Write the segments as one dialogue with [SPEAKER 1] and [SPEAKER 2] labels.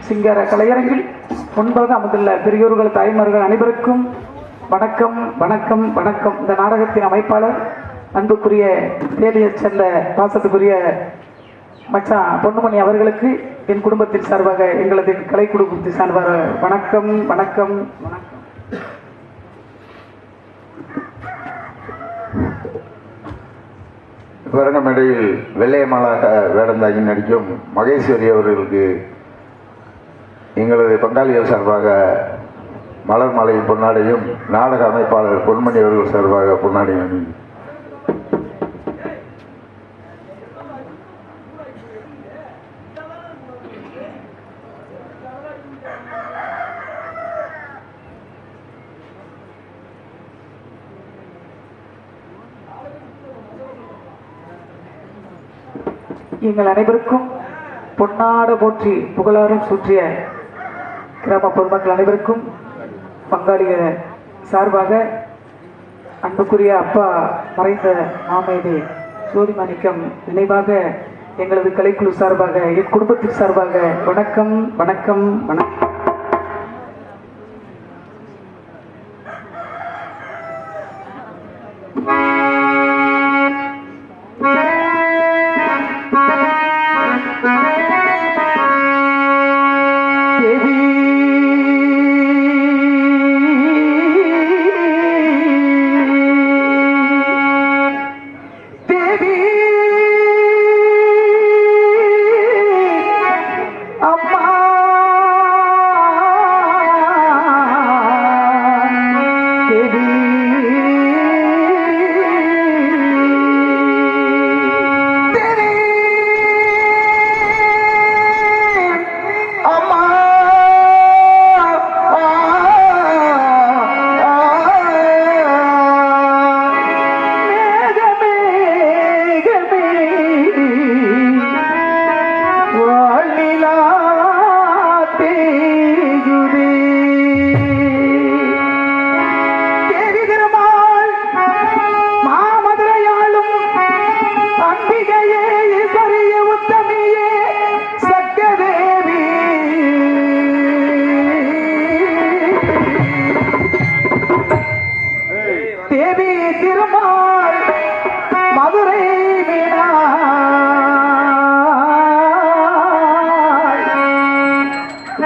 [SPEAKER 1] சிங்கார கலையரங்கில் முன்பாக அமர்ந்துள்ள பெரியோர்கள், தாய்மார்கள் அனைவருக்கும் வணக்கம் வணக்கம் வணக்கம். இந்த நாடகத்தின் அமைப்பாளர் அன்புக்குரிய தேலியை சேர்ந்த பாசத்துக்குரிய மச்சான் பொன்னுமணி அவர்களுக்கு என் குடும்பத்தின் சார்பாக, எங்களது கலை குடும்பத்தின் சார்பாக வணக்கம் வணக்கம் வணக்கம்.
[SPEAKER 2] வருங்க மேடையில் வெள்ளையம்மாளாக வேடந்தாங்கி நடிக்கும் மகேஸ்வரி அவர்களுக்கு எங்களது பங்காளிகள் சார்பாக மலர் மாலையின் பொன்னாடையும், நாடக அமைப்பாளர் பொன்மணி அவர்கள் சார்பாக பொன்னாடையும்.
[SPEAKER 1] எங்கள் அனைவருக்கும் பொன்னாட போற்றி புகழாரம் சூற்றிய கிராம பொதுமக்கள் அனைவருக்கும் பங்காளிகள் சார்பாக அன்புக்குரிய அப்பா மறைந்த மாமேதை ஜோதிமாணிக்கம் நினைவாக எங்களது கலைக்குழு சார்பாக, என் குடும்பத்தின் சார்பாக வணக்கம் வணக்கம் வணக்கம்.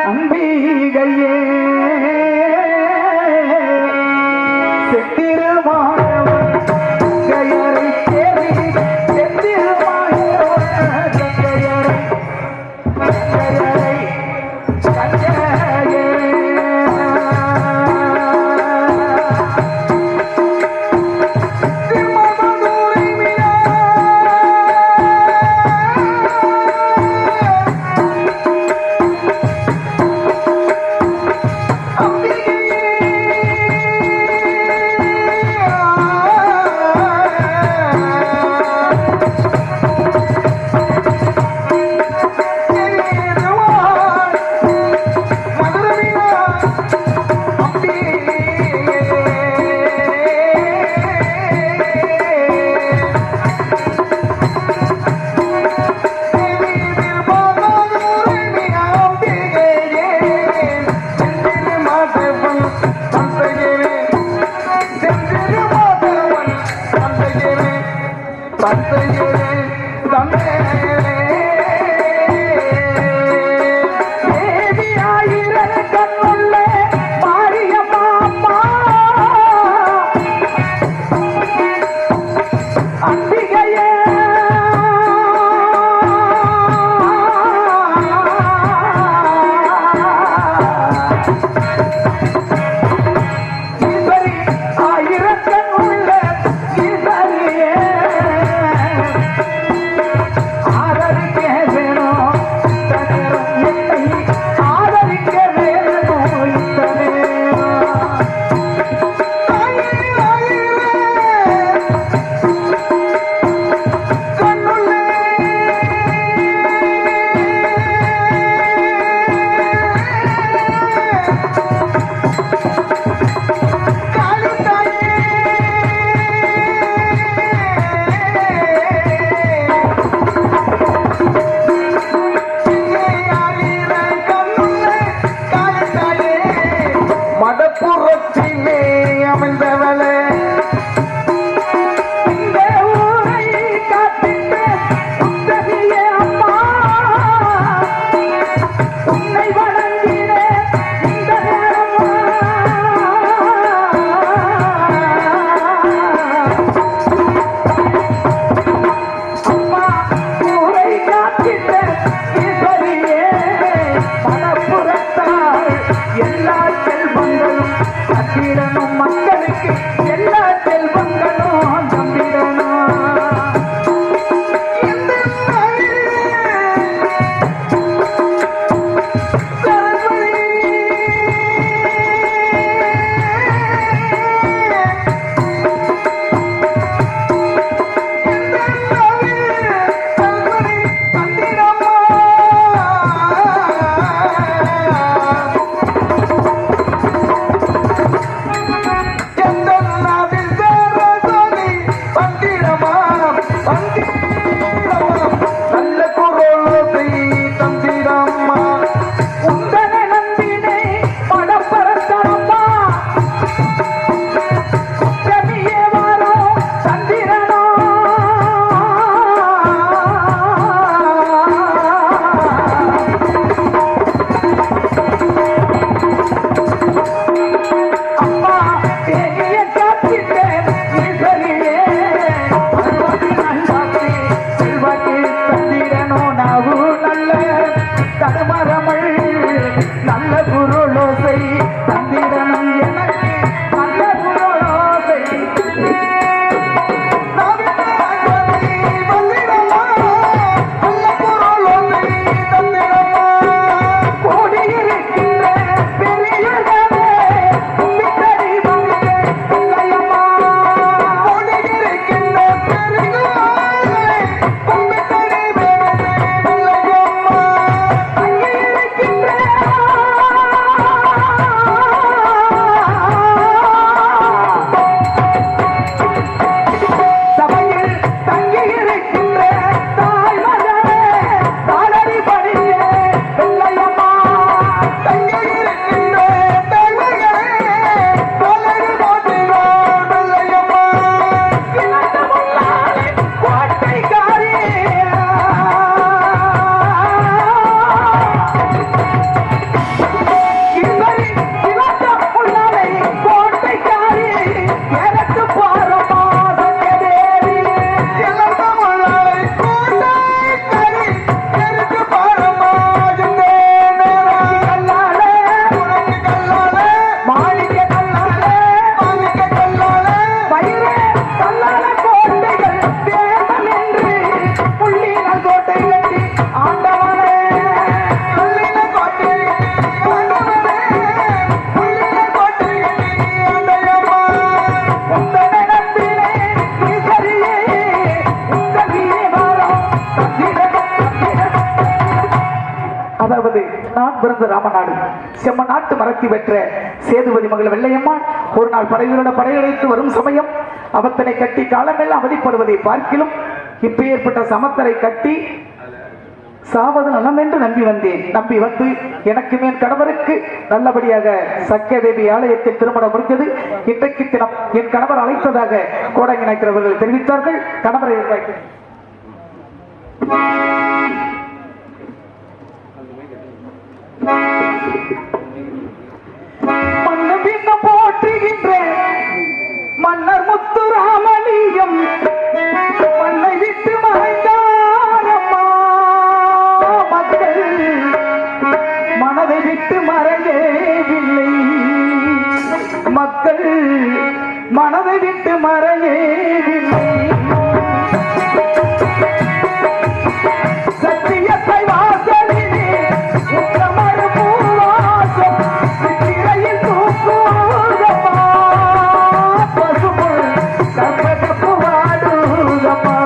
[SPEAKER 1] அம்பிகையே பொன்னான் பிறந்த ராமநாடு செம்ம நாட்டு மரத்தி பெற்ற சேதுபதி மகள் வெள்ளையம்மாள் ஒரு நாள் படைகளோட படையெடுத்து வரும் சமயம் அவத்தனை கட்டி காலமெல்லாம் அவதிப்படுவதை பார்க்கிலும் இப்ப ஏற்பட்ட சமத்தரை கட்டி சாவது நலம் என்று நம்பி வந்தேன். நம்பி வந்து எனக்கு மேல் கணவருக்கு நல்லபடியாக சக்கியதேவி ஆலயத்தில் திருமணம் முடிந்தது. இன்றைக்கு தினம் என் கணவர் அழைத்ததாக கோடங்கி நாயக்கர்கள் தெரிவித்தார்கள். கணவரை எதிர்பார்க்கிறேன். போற்றுகின்ற மன்னர் முத்து ராமலிங்கம் மண்ணை விட்டு மறைந்தாரம்மா. மக்கள் மனதை விட்டு மறையவில்லை. மக்கள் மனதை விட்டு மறையவில்லை. சத்தியத்தை வாசலிலே உத்தமர் பூவாசம் சித்திரையில் தூக்குதம்மா. பசும்பொன் கற்பகப்பு வாடுதம்மா.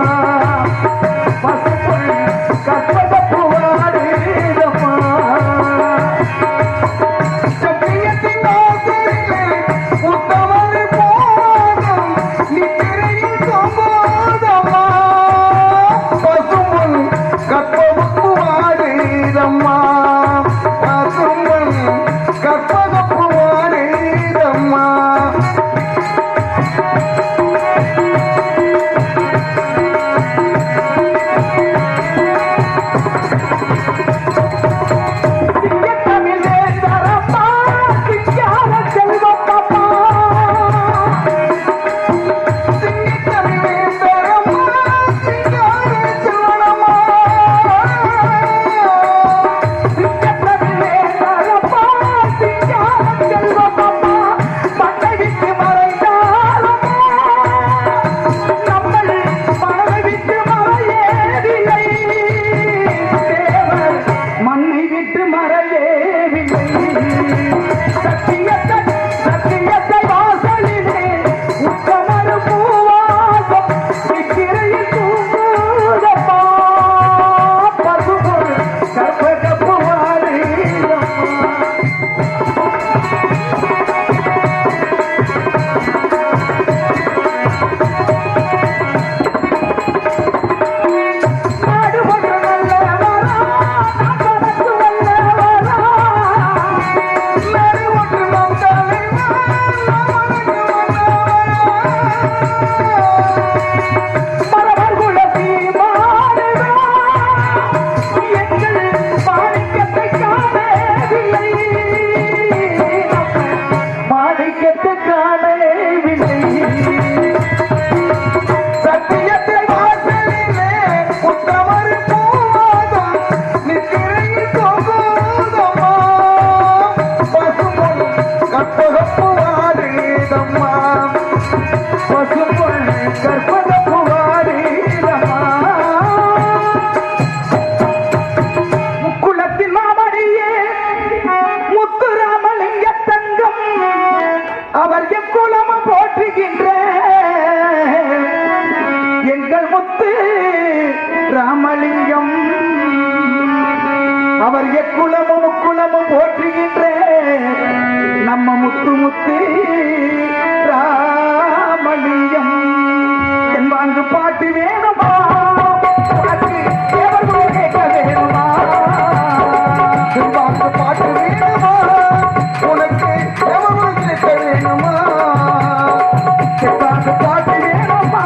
[SPEAKER 1] பசும்பொன் கற்பகப்பு வாடுதம்மா. சத்தியத்தின் வாசலிலே உத்தமர் பூவாசம் சித்திரையில் தூக்குதம்மா. பசும்பொன் கற்பகப்பு வாடுதம்மா. பசும்பொன் கற்பகப்பு வாடுதம்மா. சிங்கத்தமிழ் வேந்தரம்மா, சிங்கார செல்வப்பா. சிங்கத்தமிழ் வேந்தரம்மா, சிங்கார செல்வனம்மா. சிங்கத்தமிழ் வேந்தரம்மா, சிங்கார செல்வப்பா. மண்ணை விட்டு மறைந்தாரம்மா. நம்மள் மனதை விட்டு மறையவில்லை. தேவர் மண்ணை விட்டு மறையவில்லை. சத்தியத்தை வாசலிலே உத்தமர் பூவாசம் சித்திரையில் தூங்குதம்மா. பசும்பொன் கற்பகப்பு வாடுதம்மா. நாடு ஒன்று நல்லவரா, நமக்கு வல்லவரா. நாடு ஒன்று நம் தலைவா, நமக்கு வல்லவரா. மரவர் குலத்தி மாடுவா, எங்கள் மாணிக்கத்தை காணவில்லை. மாணிக்கத்தை காணவில்லை. சத்தியத்தை வாசலிலே உத்தமர் பூவாசம் நித்திரையில் தூங்குதம்மா. பசும்பொன் கற்பகப்பு வாடுதம்மா. பசும்பொன் கற்பகப்பு வாடுதம்மா. முக்குளத்தின் மாமணியே முத்து ராமலிங்க தங்கம் அவர் எக்குளமும் போற்றுகின்ற எங்கள் முத்து ராமலிங்கம். அவர் எக்குளமும் முக்குளமும் போற்றுகின்ற நம்ம முத்து முத்து ராமலிங்கம். என்பாங்கு பாட்டு வேணுமா? உனக்கு தேவர்கள் கேட்க வேணுமா? என்பாங்கு பாட்டு வேணுமா? உனக்கு தேவர்கள் கேட்க வேணுமா? என்பாங்கு பாட்டு வேணுமா?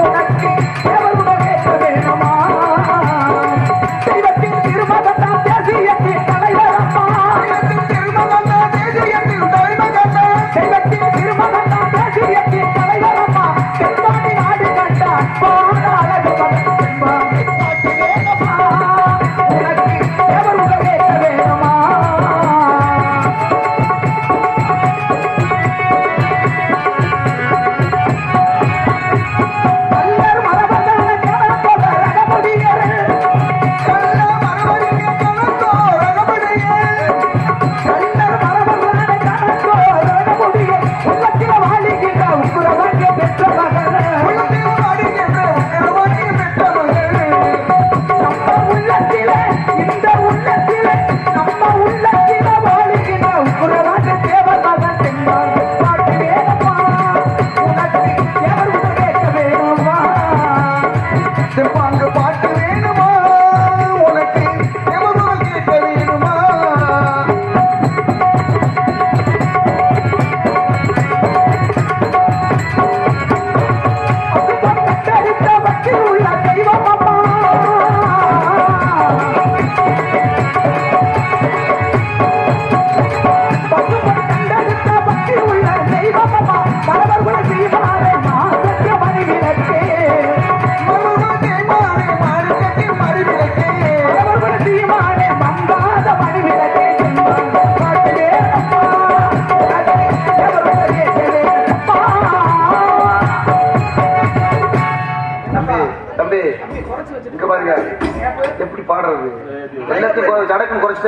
[SPEAKER 1] உனக்கு தேவர்கள் கேட்க வேணுமா? தெய்வத்தின் திருமகன் தேசியத்தின் தலைவரம்மா. தெய்வத்தின் திருமகன் தேசியத்தின் தலைவரம்மா. தெய்வத்தின்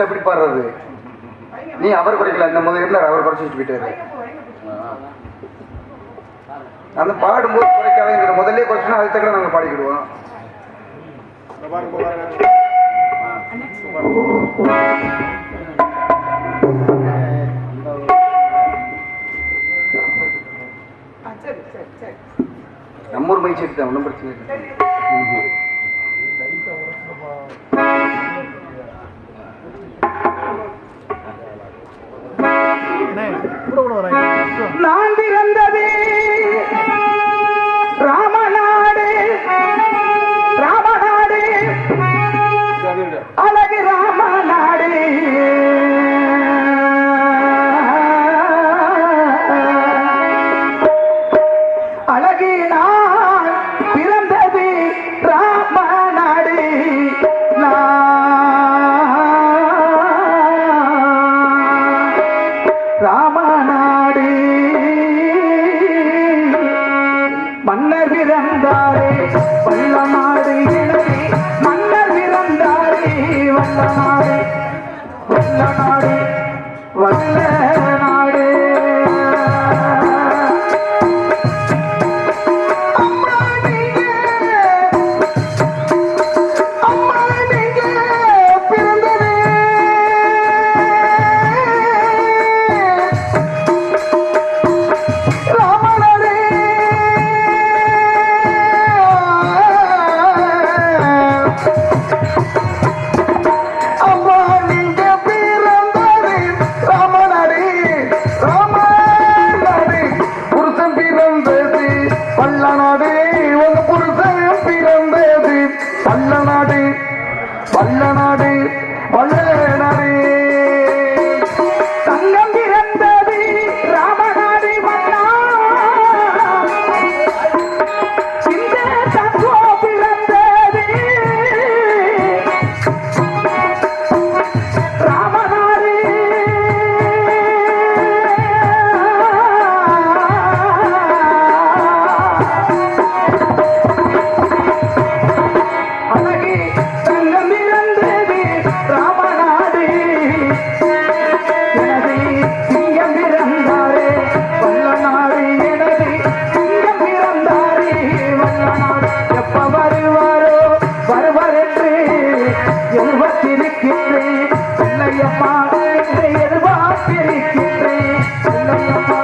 [SPEAKER 3] எப்படி பாடுறது? நீ அவர் குறைக்கல, இந்த முதல் இருந்தார், அவர் குறைச்சி வச்சு போயிட்டாரு. அந்த பாடும்போது குறைக்காதங்கிற முதல்ல குறைச்சுன்னா அது தக்க நாங்கள் பாடிக்கிடுவோம். நம்ம ஊர் மைக் செட் தான், ஒன்றும் பிரச்சனை இல்லை.
[SPEAKER 1] நான் பிறந்தது ராமநாடு, ராமநாடு, அழகு ராமநாடு. அழகு நான் பிறந்தது ராமநாடு. ராமநாடு மன்னர் பிறந்தாரே வல்லநாடு, மன்னர் பிறந்தாரே வல்லநாடு, வல்லநாடு, வல்லநாடு. வல்லநாடு, வல்லநாடு, வல்லநாடு. தங்கம் பிறந்தது ராமநாடு மன்னா, இந்த தங்கம் பிறந்தது ராமநாடு. அழகு தங்கம் பிறந்தது ராமநாடு, எனது சிங்கம் பிறந்தாரே வல்லநாடு, எனது சிங்கம் பிறந்தாரே வல்லநாடு. எப்ப வருவாரோ வருவார் என்று எதிர்பார்த்திருக்கின்றேன் இல்லையம்மா, எதிர்பார்த்திருக்கின்றேன் இல்லையம்மா.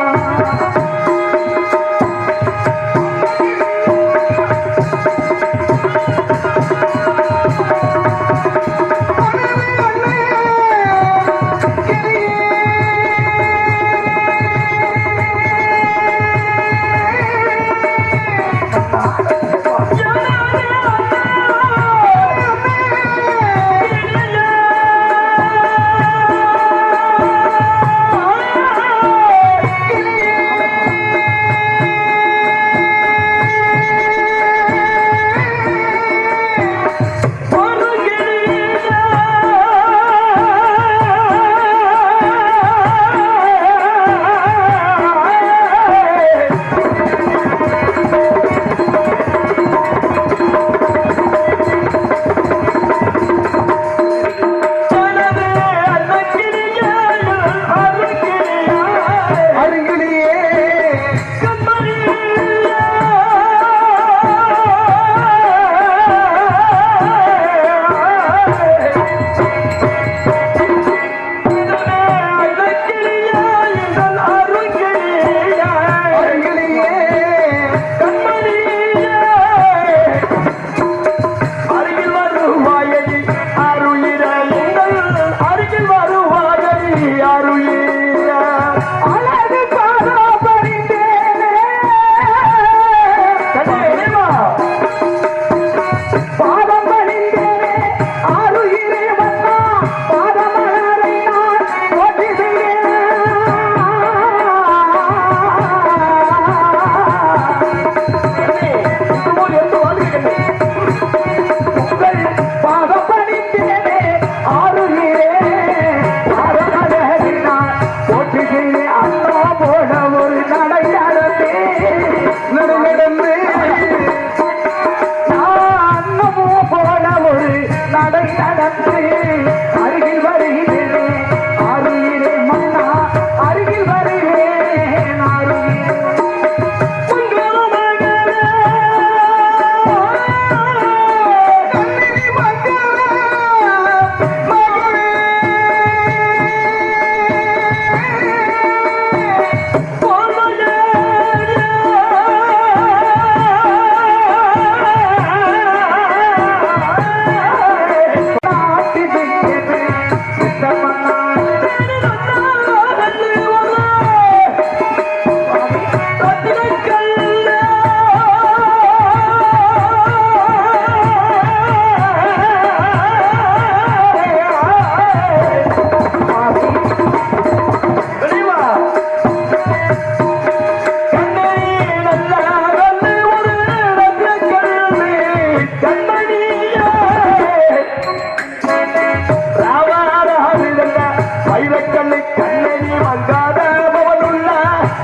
[SPEAKER 4] வைரக்கண்ணு கண்ணனி மங்காத பவனுள்ள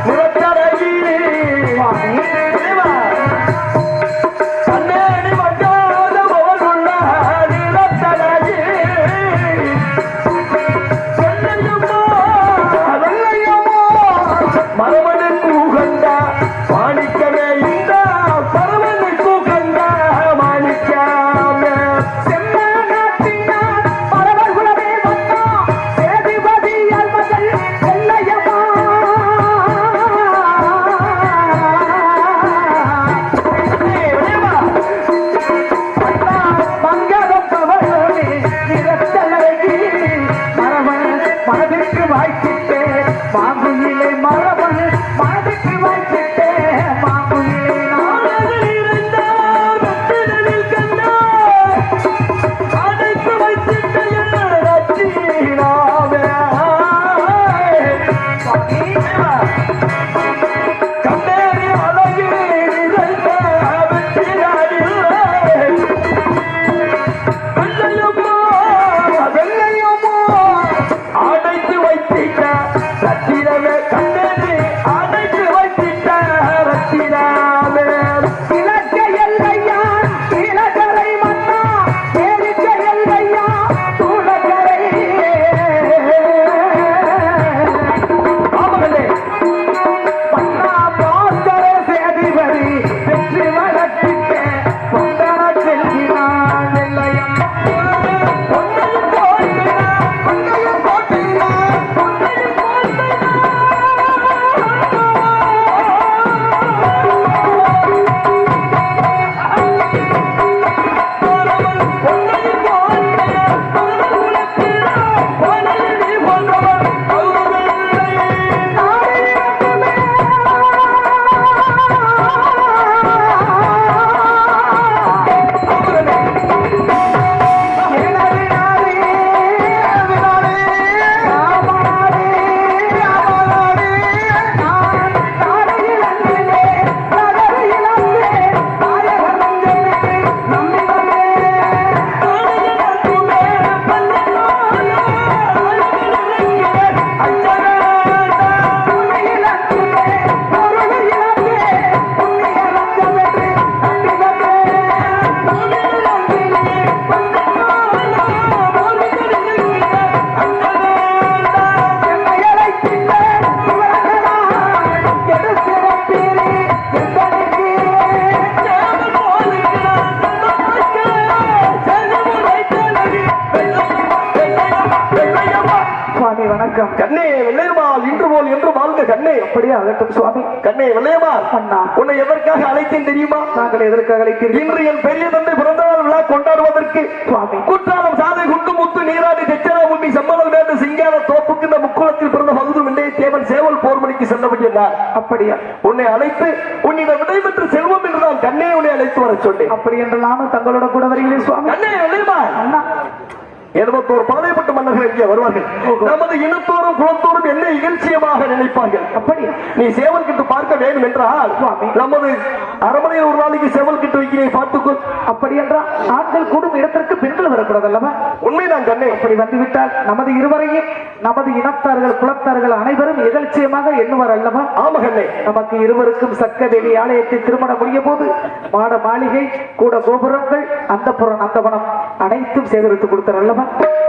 [SPEAKER 4] நிறத்தரகி கண்ணனி மங்காத பவனுள்ள நிறத்தரகி வெள்ளையம்மா மரமனுக்கு உகந்த மாணிக்கமே இந்த பரமனுக்கு உகந்த மாணிக்கமே மனதிற்கு வாய்ச்சிட்டே மாங்குயிலே மரபன் மனதிற்கு வாய்ச்சிட்டே மாங்குயிலே நாடகில் இருந்தார் வெற்றிடலில் கண்டார் அடைத்து வைத்திட்ட ரட்சினாவே கண்ணேறி அழகில் நிறைந்த வெற்றிடாடில் வெள்ளையம்மா அடைத்து வைத்திட்ட ரத்தினமே கண்ணே அடைத்து வைத்திட்ட ரத்தினமே இலக்க எல்லையா இலக்கரை மன்னா ஏரிக்க எல்லையா தூளக்கரை ஆமகளே மன்னா பாஸ்கர சேதிபதி வெற்றி வளர்த்திட்ட பொங்கன செல்கிறான் வெள்ளையம் பொன்னையும் போட்டினான் பொன்னையும் போட்டினான் பொன்னையும்
[SPEAKER 1] சுவாமி வணக்கம்.
[SPEAKER 4] கண்ணே வெள்ளையம்மா இன்று போல் என்று வாழ்ந்த கண்ணே
[SPEAKER 1] அப்படியே அகட்டும் சுவாமி.
[SPEAKER 4] கண்ணே வெள்ளையம்மா
[SPEAKER 1] அண்ணா
[SPEAKER 4] உன்னை எதற்காக அழைத்தேன் தெரியுமா?
[SPEAKER 1] நாங்கள் எதற்காக அழைத்தீர்கள்?
[SPEAKER 4] இன்று என் பெரிய தந்தை பிறந்தநாள் விழா கொண்டாடுவதற்கு
[SPEAKER 1] சுவாமி
[SPEAKER 4] குற்றாலம் சாதை குண்டு முத்து நீராடி தெச்சரா உண்மை சம்மதம் வேண்டு சிங்கார தோப்புக்கு இந்த முக்குளத்தில் பிறந்த பகுது விண்டை தேவன் சேவல் போர்மணிக்கு செல்லபடி என்றார்.
[SPEAKER 1] அப்படியா?
[SPEAKER 4] உன்னை அழைத்து உன்னிடம் விடைபெற்று செல்வம் என்று நான் கண்ணே உன்னை அழைத்து வர சொன்னேன்.
[SPEAKER 1] அப்படி என்று நானும் தங்களோட கூட வருகிறேன் சுவாமி.
[SPEAKER 4] கண்ணே வெள்ளையம்மா
[SPEAKER 1] அண்ணா
[SPEAKER 4] 71 பாதைப்பட்ட மன்னர்கள் இங்கே வருவார்கள். நமது இனத்தோறும் குலத்தோறும் என்ன இகழ்ச்சியமாக நினைப்பார்கள்.
[SPEAKER 1] அப்படியா?
[SPEAKER 4] நீ சேவல் கிட்டு பார்க்க வேண்டும் என்றால் நமது அரமனையில் ஒரு நாளைக்கு சேவல் கிட்டு வைக்கிறேன் பார்த்துக்கொள்.
[SPEAKER 1] அப்படி என்றால் ஆண்கள் கூடும் இடத்திற்கு பெண்கள் வரக்கூடாது அல்லவா?
[SPEAKER 4] உண்மைதான் கண்ணே.
[SPEAKER 1] அப்படி வந்துவிட்டால் நமது இருவரையும் நமது இனத்தார்கள் குலத்தார்கள் அனைவரும் இகழ்ச்சியமாக எண்ணுவார் அல்லவா?
[SPEAKER 4] ஆமா கண்ணே.
[SPEAKER 1] நமக்கு இருவருக்கும் சக்கவேலி ஆலயத்தை திருமணம் முடிய போது மாட மாளிகை கூட கோபுரங்கள் அந்தப்புறம் நந்தவனம் அனைத்தும் சேகரித்து கொடுத்தார் அல்லவா?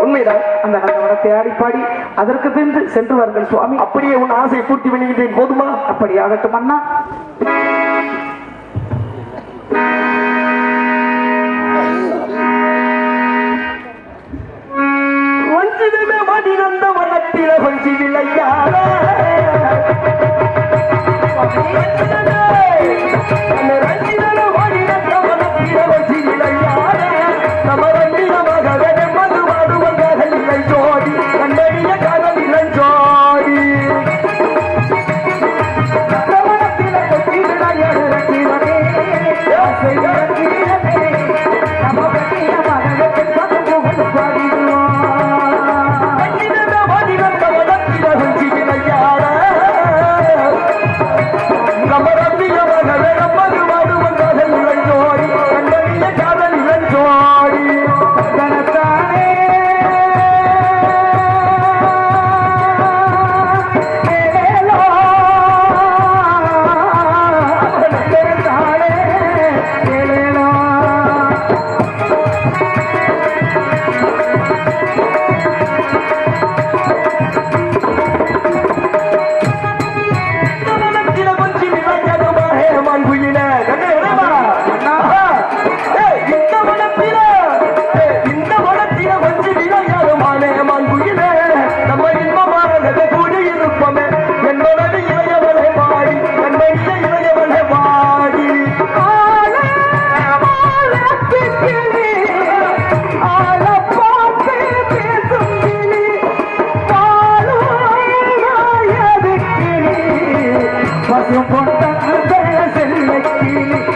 [SPEAKER 4] உண்மைதான்.
[SPEAKER 1] அந்த நந்தவனத்தை ஆடிப்பாடி அதற்கு பின்பு சென்று வாருங்கள் சுவாமி.
[SPEAKER 4] அப்படியே உன் ஆசை பூர்த்தி பண்ணிக்கிட்டேன் போதுமா?
[SPEAKER 1] அப்படி ஆகட்டும் அண்ணா.
[SPEAKER 4] வஞ்சிதமே மணி நந்தவனத்தில வஞ்சிவில்லையாட ஜோடி கண்டறிய காதலில் ஜோடி நம்ம
[SPEAKER 1] பொட்ட செல்லைக்கு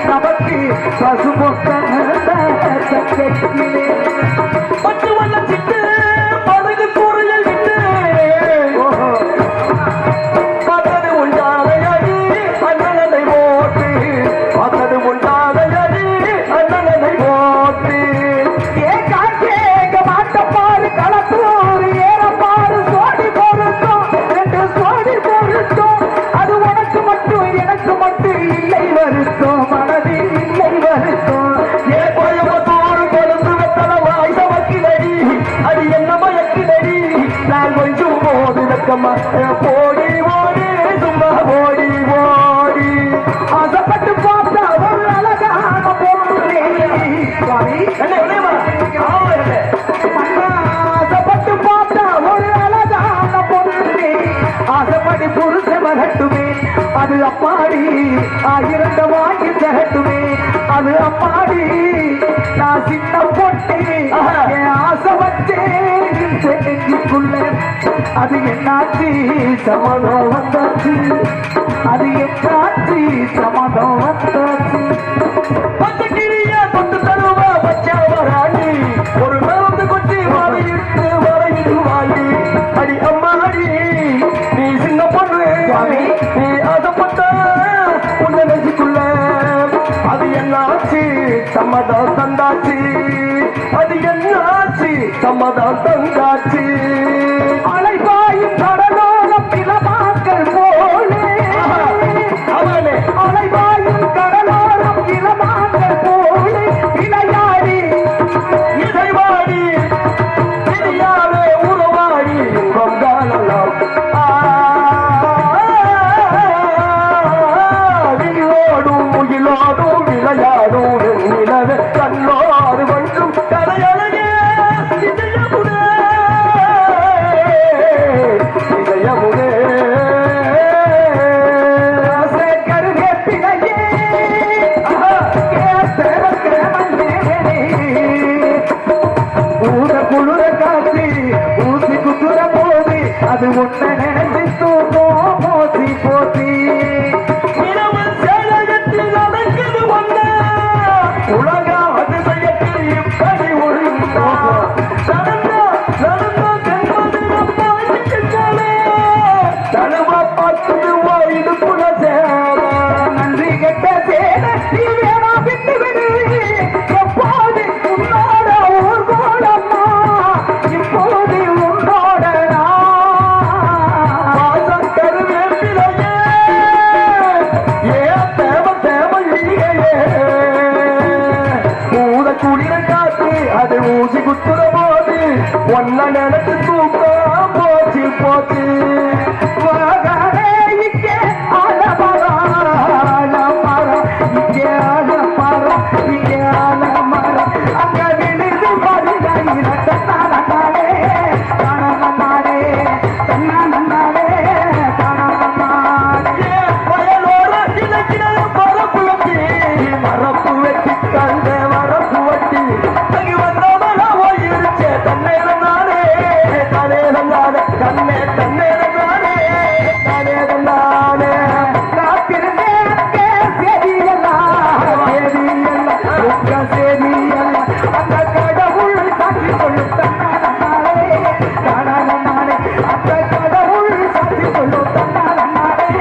[SPEAKER 1] நமக்கு பசு பொட்ட சக்கைக்கிலே
[SPEAKER 4] பட்டு வண்ண சிட்டு படகு கூறையில் விட்டு பார்த்தது உண்டாதையடி அண்ணனை போட்டு பார்த்தது உண்டாதையடி அண்ணனை போட்டு
[SPEAKER 1] கேட்க மாட்டப்பாரு களத்தூர் ஏறப்பாரு சோடி பொருத்தம் ரெண்டு சோடி பொருத்தம் அது உனக்கு மட்டும் எனக்கு மட்டும் இல்லை வருத்தம் மனதில் இல்லை வருத்தம்
[SPEAKER 4] ஏ கோயம்புத்தூர் கொழுந்து வெத்தல வாய் சமக்கிலடி அது என்ன மயக்கிலடி நான் கொஞ்சம் போது வெக்கமா போடி ஓடி சும்மா ஓடி ஓடி
[SPEAKER 1] ஆசைப்பட்டு பார்த்தா ஒரு அழகான பொருளே சுவாமி
[SPEAKER 4] என்ன விளையமா
[SPEAKER 1] ஆசைப்பட்டு பார்த்தா ஒரு அழகான பொருளே ஆசைப்படி புருஷ வரட்டுமே அது அப்பாடி ஆயிரண்ட வாங்கி தரட்டுமே அது அப்பாடி நான் சின்ன பொட்டி என் ஆசை வச்சேக்குள்ள அது என்னாச்சு சமாதம் வந்தாச்சு அது என்னாச்சு சமாதம் வந்தாச்சு
[SPEAKER 4] பச்சைக்கிளியா கொண்டு தருவா பச்சா வராணி ஒரு மருந்து கொட்டி வாழையிட்டு வரையில் வாங்கி அடி அம்மாடி நீ சின்ன பொண்ணு நீ ஆசைப்பட்ட உன்னை நெஞ்சுக்குள்ள அது என்னாச்சு சம்மதம் தந்தாச்சு அது என்னாச்சு சம்மதம் தந்தாச்சு
[SPEAKER 1] அலைபாயும் கடலோரம் இளமாக்கள் போலே
[SPEAKER 4] அவனே
[SPEAKER 1] அலைபாயும் கடலோரம் இளமாக்கள் போலே விளையாடி
[SPEAKER 4] இசைவாடி தெரியாதே உறவாடி இன்பம் காணலாம் வில்லோடும் முகிலோடும் விளையாடும் வெண்ணிலவே கண்ணோடு வண்டும் கரையழகே இதயமுதே இதயமுதே
[SPEAKER 1] கருகே பிழையே ஊத குளிர காத்தி ஊசி குத்துற போது அது ஒன்ன நினைச்சு தூக்கம் போத்தி போத்தி
[SPEAKER 4] இரவு சேலகத்தில் நடக்குது ஒண்ணு உலக அதிசயத்தில் இப்படி ஒழுங்கா நடந்தா தென்பது நம்ம தழுவ பார்த்துது இடுப்புல சேர
[SPEAKER 1] நன்றி கெட்ட சேன நீ வேணா விட்டு விடு எப்போது உன்னோட ஊர் கோலம்மா இப்போது உன்னோட
[SPEAKER 4] வாசம் கருவேப்பிலையே ஏன் தேவை இல்லையே ஊத குளிர காத்து அது ஊசி குத்துற போது ஒன்ன நினைச்சு தூக்கம் போச்சு போச்சு
[SPEAKER 1] வாகனே இங்கே ஆலமரம் ஆலமரம் இங்கே ஆலமரம் இங்கே ஆலமரம் அங்க விழுது மருகையில தன்னாலே தானே தன்னாலே தானே
[SPEAKER 4] வயலோர இலக்கிற மரப்பு வெட்டி மரப்பு வெட்டி கண்ட மரப்பு வெட்டி தங்கி வந்த மரம் போயிருச்சே தன்னேரம் நானே தன்னேரம் நானே கண்ணே தன்னேரம் நானே தன்னேரம் நானே
[SPEAKER 1] காத்திருந்தேன் அங்கே செடியெல்லாம் உங்க செடியெல்லாம் அந்த கடவுள் சாட்சி சொல்லும் தன்னாலே அந்த கடவுள் சாட்சி சொல்லும் தன்னாலே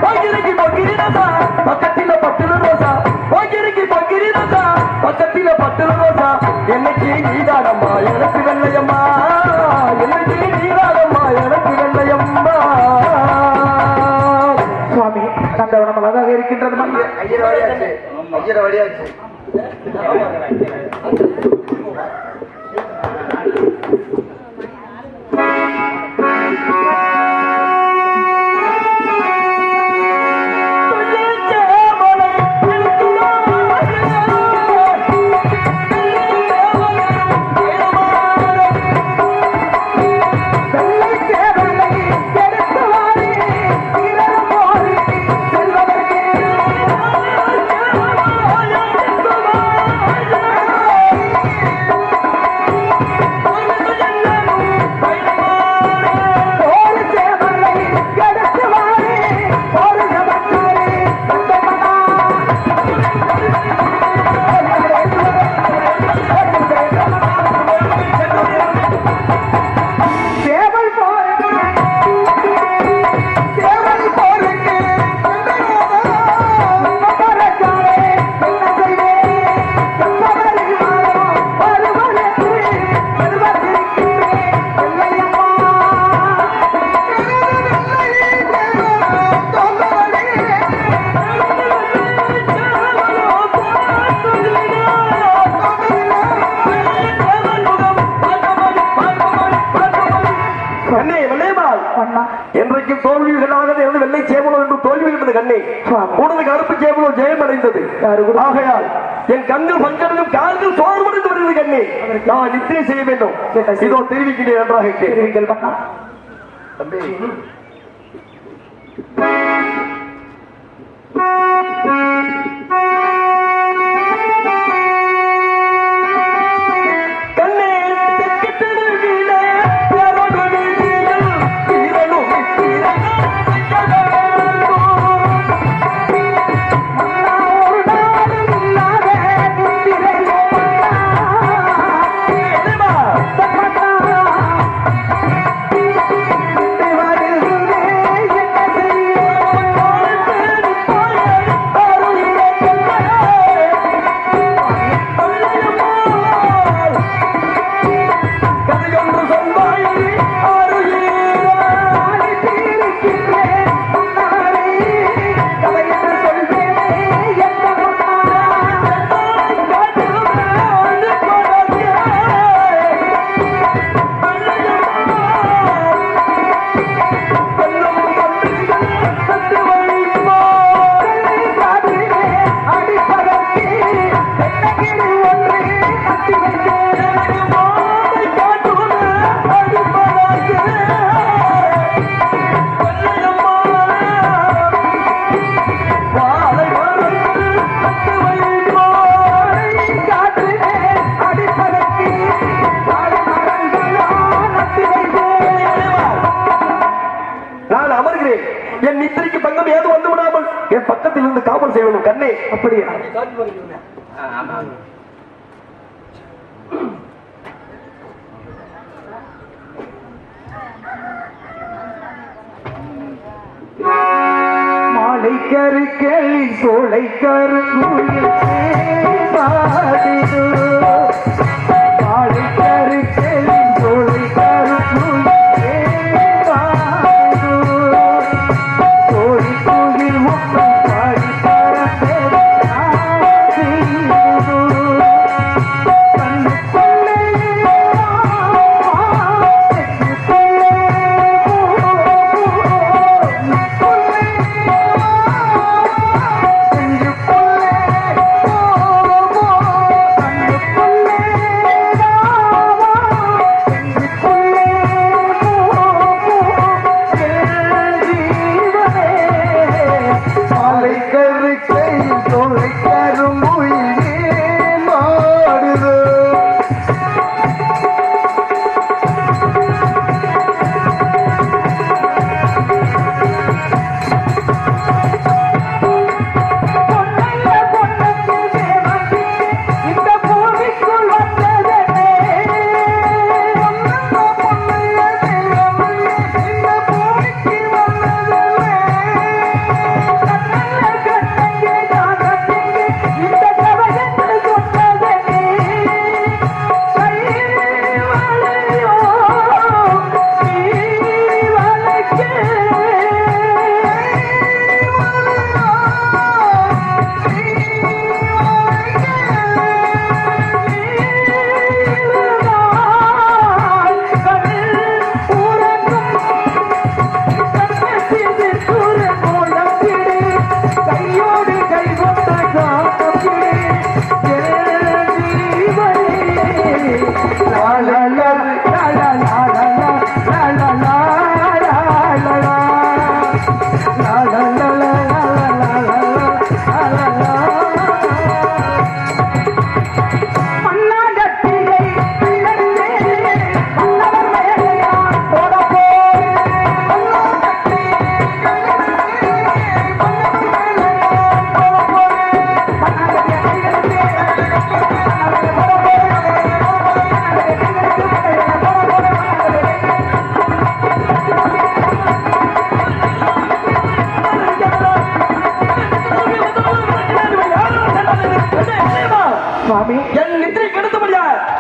[SPEAKER 4] பகிரிக்கு பகிரி ரோசா பக்கத்தில பட்டுல ரோசா பகிரிக்கு பகிரி ரோசா பக்கத்தில பட்டுல ரோசா என்னைக்கு நீதானம்மா எனக்கு வெள்ளையம்மா என்னைக்கு நீதானம்மா எனக்கு வெள்ளையம்மா
[SPEAKER 1] சுவாமி நந்தவனம் அழகாக இருக்கின்றது
[SPEAKER 3] ஐயர வழியாச்சு ஐயர வழியாச்சு
[SPEAKER 1] வெள்ளை சேவலை எடுத்து வாரி இரவு போரி செல்வதற்கு
[SPEAKER 4] என்றைக்கும் தோல்விகளாக இருந்து வெள்ளை சேவலோ என்று தோல்வி விட்டது கண்ணே. உனது கருப்பு சேவலோ ஜெயம் அடைந்தது. ஆகையால் என் கண்கள் பஞ்சடையும் கால்கள் சோர்வடைந்து வருகிறது கண்ணே. நான் நித்திரை செய்ய வேண்டும். இதோ தெரிவிக்கிறேன். நன்றாக தெரிவிங்கள்
[SPEAKER 3] தம்பி.
[SPEAKER 4] என் நித்திரைக்கு பங்கம் ஏதோ வந்து விடாமல் என் பக்கத்தில் இருந்து காவல் செய்யணும் கண்ணே.
[SPEAKER 1] அப்படியா? மாலை கருக்களி சோலை கருங்குயில் பாடிது. மாலை கருக்களி சோலை கருங்குயில்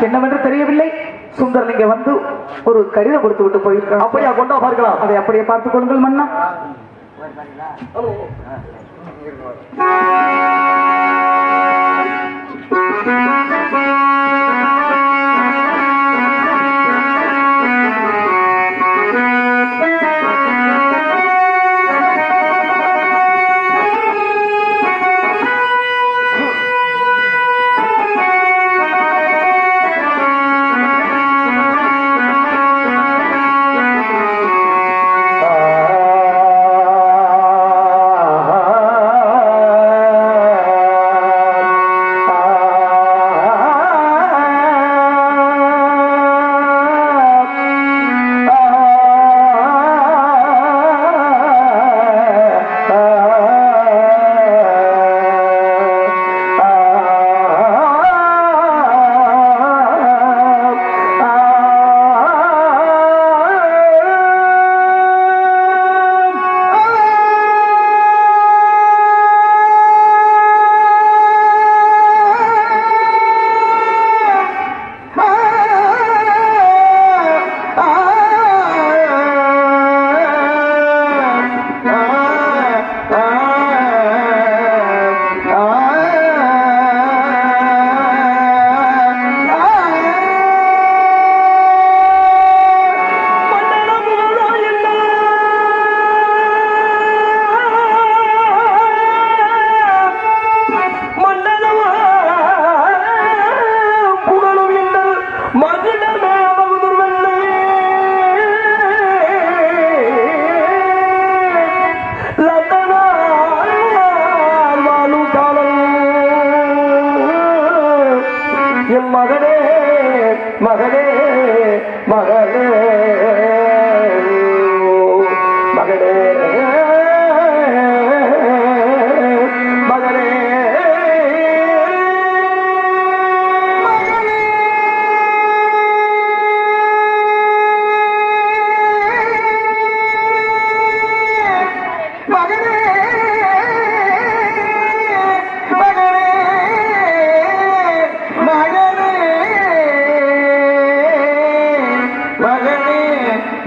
[SPEAKER 1] என்னவென்று தெரியவில்லை. சுந்தர் நீங்க வந்து ஒரு கடிதம் கொடுத்து விட்டு போயிருக்காங்க.
[SPEAKER 4] அப்படியா? கொண்டா பார்க்கலாம்.
[SPEAKER 1] அதை அப்படியே பார்த்துக் கொள்ளுங்கள் மன்னா.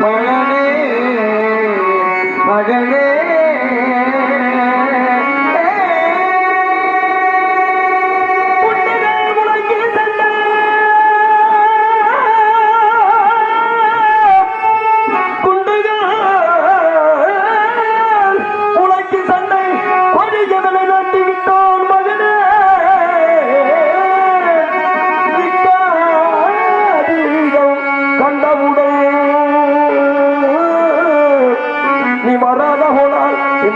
[SPEAKER 4] மகனே மகனே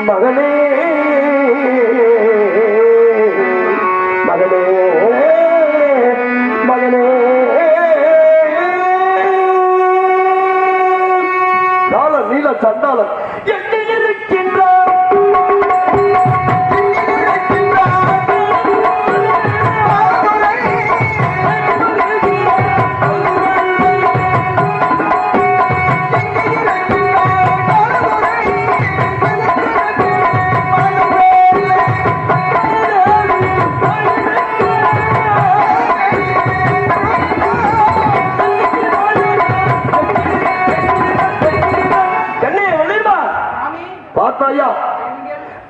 [SPEAKER 4] மகனே மகனே மகனே கால நீல சண்டாளன் எங்கே இருக்கின்றார்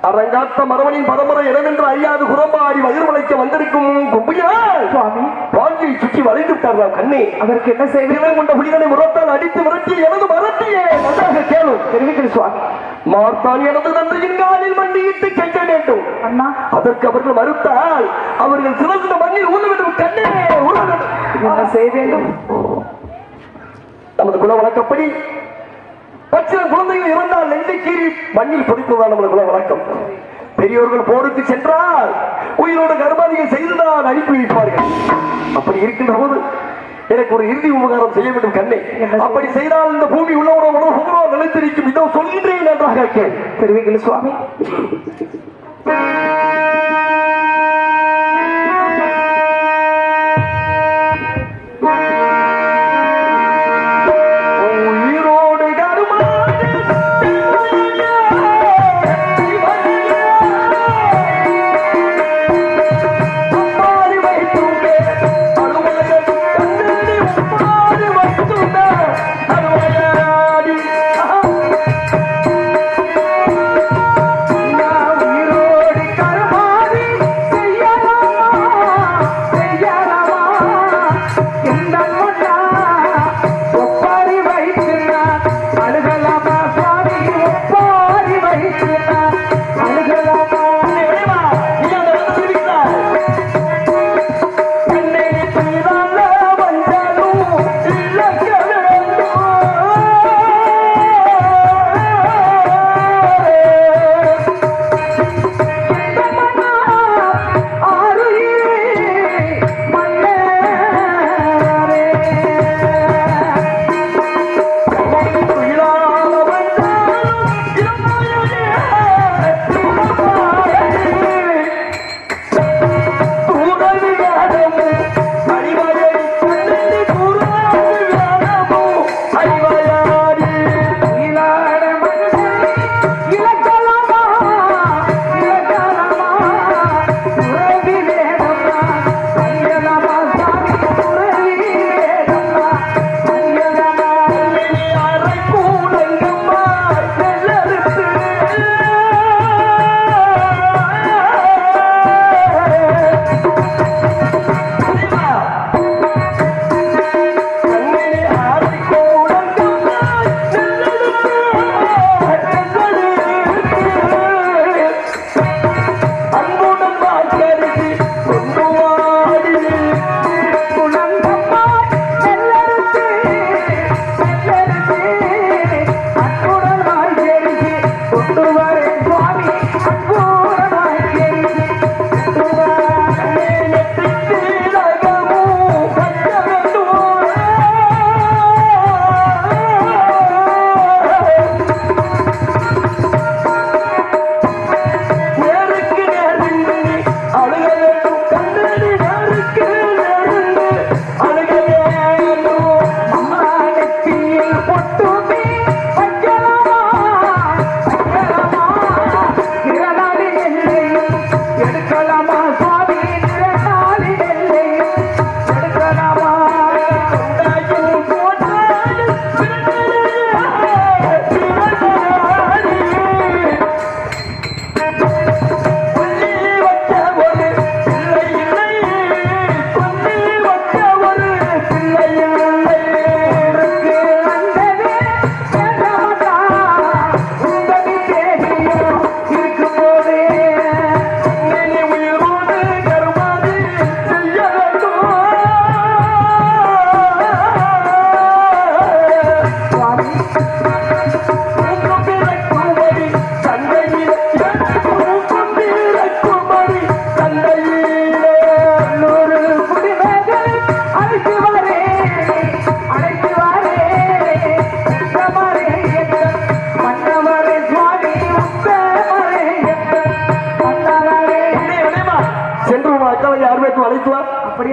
[SPEAKER 4] அரங்காத்த மரவனின் பரம்பரை இடமென்று அறியாது குரம்பாடி வயிறுமலைக்க வந்திருக்கும் கும்பியால்
[SPEAKER 1] சுவாமி
[SPEAKER 4] வாழ்க்கையை சுற்றி வளைந்து விட்டார் கண்ணே.
[SPEAKER 1] அதற்கு என்ன செய்வேன்
[SPEAKER 4] கொண்ட புலிகளை முறத்தால் அடித்து விரட்டி எனது மரத்தையே நன்றாக கேளும்
[SPEAKER 1] தெரிவிக்கிறேன் சுவாமி.
[SPEAKER 4] மார்த்தான் எனது தந்தையின் காலில் மண்டியிட்டு கெஞ்ச வேண்டும்.
[SPEAKER 1] அண்ணா
[SPEAKER 4] அதற்கு அவர்கள் மறுத்தால் அவர்கள் சிறந்த மண்ணில் ஊழ வேண்டும் கண்ணே ஊழ வேண்டும்.
[SPEAKER 1] என்ன செய்ய வேண்டும்?
[SPEAKER 4] நமது குல வழக்கப்படி பச்சில குழந்தைகள் இறந்தால் நெஞ்சை கீறி மண்ணில் பொதிப்பதுதான் நமது குல வழக்கம். பெரியோர்கள் போருக்கு சென்றால் உயிரோடு கர்மாதிகள் செய்துதான் அனுப்பி வைப்பார்கள். அப்படி இருக்கின்ற போது எனக்கு ஒரு இறுதி உபகாரம் செய்ய வேண்டும் கண்ணே. அப்படி செய்தால் இந்த பூமி உள்ளவரோட நிலைத்திருக்கும். இதோ சொல்கின்றேன் நன்றாக கேள்.
[SPEAKER 1] தெரிவிக்கல சுவாமி.
[SPEAKER 4] கருமா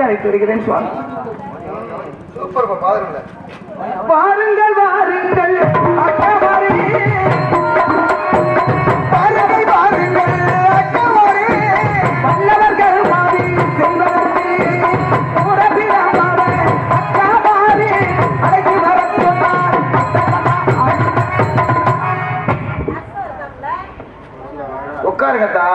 [SPEAKER 1] அழைத்து வருகிறேன் சுவாமி.
[SPEAKER 3] சூப்பர் பாருங்க.
[SPEAKER 1] வாருங்கள் வாருங்கள் அக்கவாரே, வாருங்கள் வாருங்கள் அக்கவாரே, வல்லவர்கள் மாறி செல்வதற்கு உறவினமாரே அக்கவாரே அழைத்து வரச் சொன்னார்.
[SPEAKER 3] உட்காருங்கத்தா.